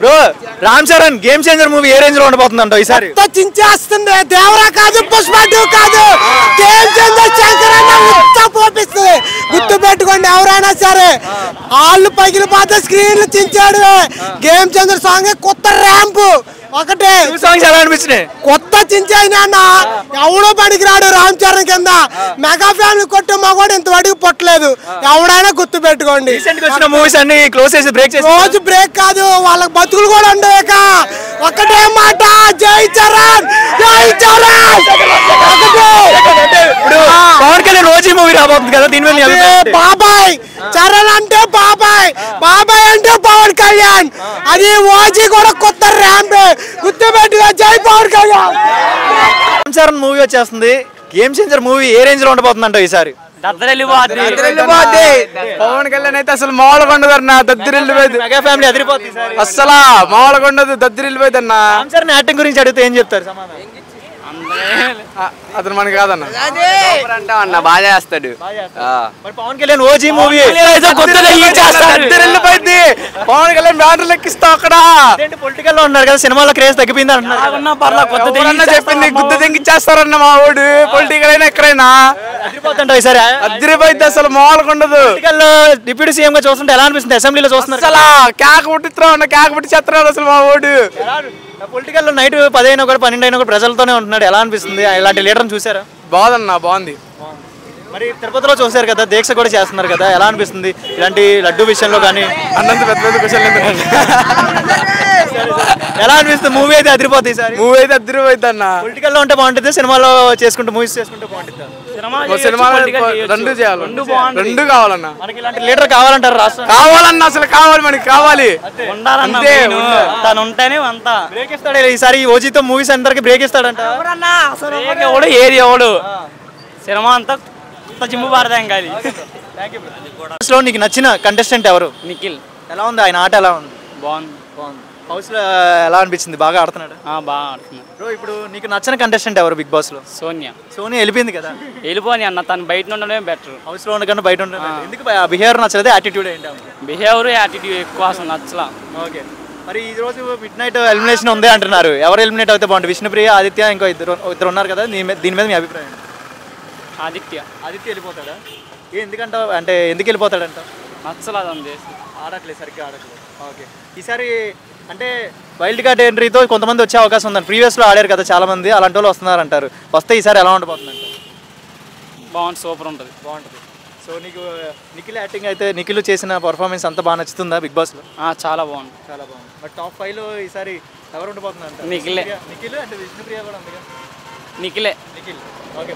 Bro Ram Charan game changer movie ఏ range లో ఉండబోతుందంట ఈసారి? చించేస్తుంది. దేవరా కాదు, పుష్ప 2 కాదు, గేమ్ చేంజర్ శంకర్ అన్న ఉత్త పోపిస్తుంది. గుర్తు పెట్టుకోండి ఎవరైనా సరే. వాళ్ళు పగిలిపోతే స్క్రీన్లు చించాడు. గేమ్ చేంజర్ సాంగ్ కొత్త ర్యాంపు ఒకటే. సాంగ్స్ ఎలా అనిపించినాయి? కొత్త చించాయినా అన్న ఎవడో పనికిరాడు రామ్ చరణ్ కింద. మెగా ఫ్యామిలీ కొట్టు మగవాడు ఇంత వడికి పొట్టలేదు. ఎవడైనా గుర్తు పెట్టుకోండి. మూవీస్ అన్ని క్లోజ్ చేసి బ్రేక్ చేసి రోజు బ్రేక్ కాదు, వాళ్ళకి బతుకులు కూడా ఉండేక ఒకటే మాట, జై చరణ్ జై చరణ్ ఒకటే. ఇప్పుడు పవన్ కళ్యాణ్ రోజీ మూవీ రాబోతుంది కదా, దీని మీద బాబాయ్ చరణ్ అంటే బాబాయ్, బాబాయ్ అంటే పవన్ కళ్యాణ్. అది ఓజీ కూడా కొత్త ర్యాంప్. గుర్తు పెట్టుకో, జై పవన్ కళ్యాణ్. రామ్ చరణ్ మూవీ వచ్చేస్తుంది. గేమ్ చేంజర్ మూవీ ఏ రేంజ్ లో ఉండబోతుందంట ఈసారి? పవన్ కళ్యాణ్ అయితే అసలు మామూలుగా ఉండదు అన్న. దద్దరిల్లిపోయింది. మెగా ఫ్యామిలీ అదిరిపోతుంది ఈసారి. అసలు మామూలుగా ఉండదు, దద్దరిల్లిపోయింది అన్న. రామ్ చరణ్ యాక్టింగ్ గురించి అడిగితే ఏం చెప్తారు సమాధానం? అతను మనకి కాదన్న. అన్న బాగా చేస్తాడు. పవన్ కళ్యాణ్ ఓజీ మూవీ దద్దరిల్లిపోయింది. పవన్ కళ్యాణ్ బ్యానర్ లెక్కిస్తా అక్కడ. పొలిటికల్ లో ఉన్నారు కదా, సినిమాలో క్రేజ్ తగ్గిపోయింది అంటున్నారు. చెప్పింది గుద్ద తెంగిచ్చేస్తారన్న మా ఊడు. పొలిటికల్ అయినా ఎక్కడైనా అదిరిపోతుంటావు ఈసారి. అద్దరిపోయింది, అసలు మామూలుగా ఉండదు. పొలిటికల్ లో డిప్యూటీ సీఎం గా చూస్తుంటే ఎలా అనిపిస్తుంది? అసెంబ్లీలో చూస్తున్నారు అసలు కేక పుట్టిస్తా ఉన్న, కేక పుట్టి చేస్తున్నారు అసలు మా ఊడు. పొలిటికల్ లో నైట్ 10 అయినా కూడా 12 అయినా కూడా ప్రజలతోనే ఉంటున్నాడు. ఎలా అనిపిస్తుంది? ఇలాంటి లీడర్ చూసారా? బాగుందన్న, బాగుంది. మరి తిరుపతిలో చూసారు కదా, దీక్ష కూడా చేస్తున్నారు కదా, ఎలా అనిపిస్తుంది ఇలాంటి లడ్డు విషయంలో కానీ? అన్నంత పెద్ద పెద్ద క్వశ్చన్లు ఎలా అనిపిస్తుంది? మూవీ అయితే అదిరిపోతుంది ఈసారి. మూవీ అయితే అద్దరిపోయింది అన్న. పొలిటికల్ లో ఉంటే బాగుంటుంది, సినిమాలో చేసుకుంటూ మూవీస్ చేసుకుంటే బాగుంటుంది. సినిమా రెండు చేయాలి, రెండు కావాలన్న. మనకి ఇలాంటి లీడర్ కావాలంటారు రాష్ట్రం? కావాలన్న, అసలు కావాలి, మనకి కావాలి. అంతే, తను ఉంటేనే అంతా. బ్రేక్ ఇస్తాడు ఈసారి ఓజీతో మూవీస్ అందరికి బ్రేక్ ఇస్తాడంట. ఎవడు ఏది ఎవడు సినిమా అంతా జిమ్ము పారదాం కాదు. నీకు నచ్చిన కంటెస్టెంట్ ఎవరు? నిఖిల్. ఎలా ఉంది ఆయన ఆట? ఎలా ఉంది? బాగుంది. హౌస్ లో ఎలా అనిపించింది? బాగా ఆడుతున్నాడు. బాగా ఆడుతున్నాడు. బ్రో ఇప్పుడు నీకు నచ్చిన కంటెస్టెంట్ ఎవరు బిగ్ బాస్ లో? సోనియా. సోనియా వెళ్ళిపోయింది కదా. వెళ్ళిపోని అన్న, తను బయట ఉండడమే బెటర్. హౌస్ లో ఉండకుండా బయట ఉండడం. ఎందుకు బిహేవియర్ నచ్చలేదు? యాటిట్యూడ్ ఏంటి? బిహేవియర్ యాటిట్యూడ్ ఎక్కువ అసలు నచ్చలా. ఓకే, మరి ఈ రోజు మిడ్ నైట్ ఎలిమినేషన్ ఉంది అంటున్నారు. ఎవరు ఎలిమినేట్ అయితే బాగుంటుంది? విష్ణుప్రియ, ఆదిత్య, ఇంకో ఇద్దరు ఉన్నారు కదా, దీని మీద మీ అభిప్రాయం? ఆదిత్య వెళ్ళిపోతాడా? ఎందుకంటే అంటే ఎందుకు వెళ్ళిపోతాడంట? నచ్చలేదు అంది, ఆడట్లేదు, సరిగ్గా ఆడట్లేదు. ఓకే, ఈసారి అంటే వైల్డ్ కార్డ్ ఎంట్రీతో కొంతమంది వచ్చే అవకాశం ఉందని ప్రీవియస్లో ఆడారు కదా చాలా మంది, అలాంటి వాళ్ళు వస్తున్నారు అంటారు. వస్తే ఈసారి ఎలా ఉండబోతుందంట? బాగుంటుంది, సూపర్ ఉంటుంది. బాగుంటుంది. సో నీకు నిఖిల్ యాక్టింగ్ అయితే, నిఖిల్ చేసిన పర్ఫార్మెన్స్ అంతా బాగా నచ్చుతుందా బిగ్ బాస్లో? చాలా బాగుంది, చాలా బాగుంది. బట్ టాప్ 5లో ఈసారి ఎవరు ఉండబోతుందంట? నిఖిలే. నిఖిల్ అంటే విష్ణుప్రియ కూడా ఉంది కదా. నిఖిలే. నిఖిల్. ఓకే.